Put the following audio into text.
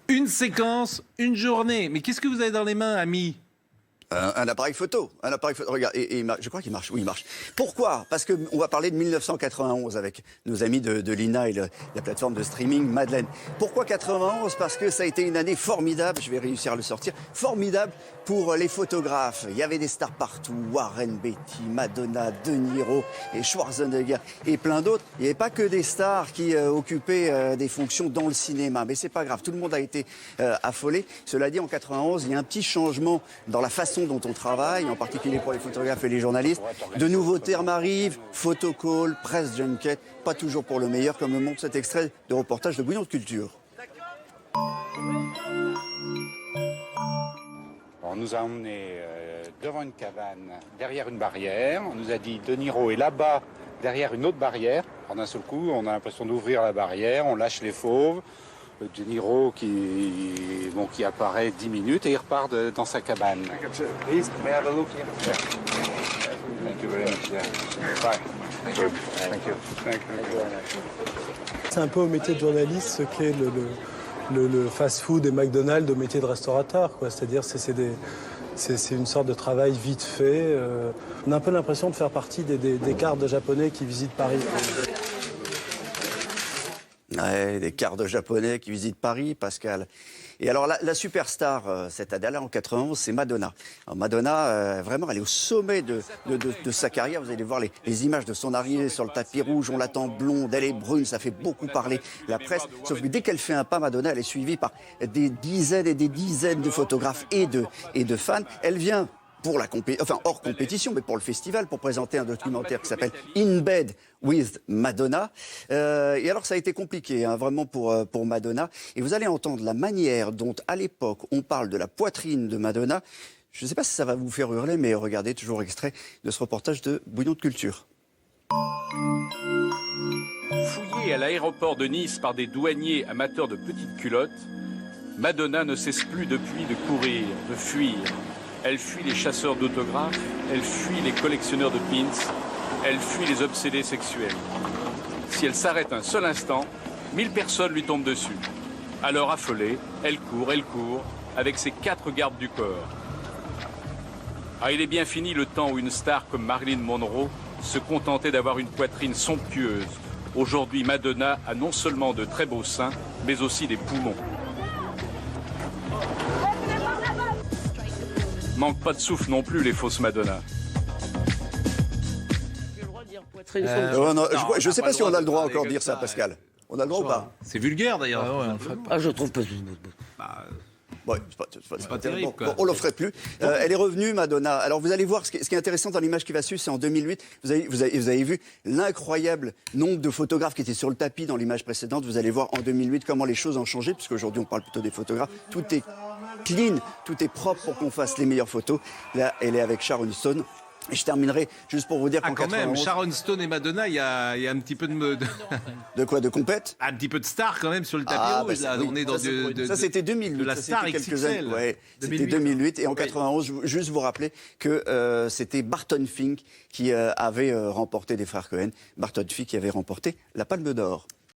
Une séquence, une journée. Mais qu'est-ce que vous avez dans les mains, ami ? Un appareil photo. Regarde, je crois qu'il marche. Oui, il marche. Pourquoi ? Parce qu'on va parler de 1991 avec nos amis de l'INA et la plateforme de streaming Madeleine. Pourquoi 91 ? Parce que ça a été une année formidable, je vais réussir à le sortir, formidable pour les photographes. Il y avait des stars partout, Warren Beatty, Madonna, De Niro et Schwarzenegger et plein d'autres. Il n'y avait pas que des stars qui occupaient des fonctions dans le cinéma. Mais c'est pas grave, tout le monde a été affolé. Cela dit, en 91, il y a un petit changement dans la façon dont on travaille, en particulier pour les photographes et les journalistes. De nouveaux termes arrivent, photocall, presse junket, pas toujours pour le meilleur, comme le montre cet extrait de reportage de Bouillon de Culture. On nous a emmenés devant une cabane, derrière une barrière. On nous a dit De Niro est là-bas, derrière une autre barrière. En un seul coup, on a l'impression d'ouvrir la barrière, on lâche les fauves. De Niro qui apparaît 10 minutes et il repart dans sa cabane. C'est un peu au métier de journaliste ce qu'est le fast-food et McDonald's au métier de restaurateur, quoi. C'est-à-dire c'est une sorte de travail vite fait. On a un peu l'impression de faire partie des quarts de Japonais qui visitent Paris. Ouais, des quarts de Japonais qui visitent Paris, Pascal. Et alors, la superstar cette année-là, en 91, c'est Madonna. Alors, Madonna, vraiment, elle est au sommet de sa carrière. Vous allez voir les images de son arrivée sur le tapis rouge. On l'attend blonde, elle est brune, ça fait beaucoup parler la presse. Sauf que dès qu'elle fait un pas, Madonna, elle est suivie par des dizaines et des dizaines de photographes et de fans. Elle vient hors compétition, mais pour le festival, pour présenter un documentaire qui s'appelle In Bed with Madonna. Et alors, ça a été compliqué, hein, vraiment pour Madonna. Et vous allez entendre la manière dont, à l'époque, on parle de la poitrine de Madonna. Je ne sais pas si ça va vous faire hurler, mais regardez, toujours extrait de ce reportage de Bouillon de Culture. Fouillée à l'aéroport de Nice par des douaniers amateurs de petites culottes, Madonna ne cesse plus depuis de courir, de fuir. Elle fuit les chasseurs d'autographes, elle fuit les collectionneurs de pins, elle fuit les obsédés sexuels. Si elle s'arrête un seul instant, 1000 personnes lui tombent dessus. Alors affolée, elle court, avec ses 4 gardes du corps. Ah, il est bien fini le temps où une star comme Marilyn Monroe se contentait d'avoir une poitrine somptueuse. Aujourd'hui, Madonna a non seulement de très beaux seins, mais aussi des poumons. Manque pas de souffle non plus, les fausses Madonna. Je ne sais pas si on a le droit encore de dire ça, Pascal. On a le droit ou pas ? C'est vulgaire, d'ailleurs. Je trouve pas. Ouais, c'est pas terrible, quoi. Bon, on ne le ferait plus. Elle est revenue, Madonna. Alors, vous allez voir, ce qui est intéressant dans l'image qui va suivre, c'est en 2008. Vous avez vu l'incroyable nombre de photographes qui étaient sur le tapis dans l'image précédente. Vous allez voir en 2008 comment les choses ont changé, puisqu'aujourd'hui, on parle plutôt des photographes. Tout est clean, tout est propre pour qu'on fasse les meilleures photos. Là, elle est avec Sharon Stone. Et je terminerai juste pour vous dire qu'en quand 91... même, Sharon Stone et Madonna, il y a un petit peu de... De quoi ? De compète ? Un petit peu de star quand même sur le tapis rouge. Là. Oui, On est dans ça, c'était 2008. de la ça, star c'était quelques XXL. années. Ouais, c'était 2008. Et en 91, juste vous rappeler que c'était Barton Fink qui avait remporté des frères Cohen. Barton Fink qui avait remporté la Palme d'Or.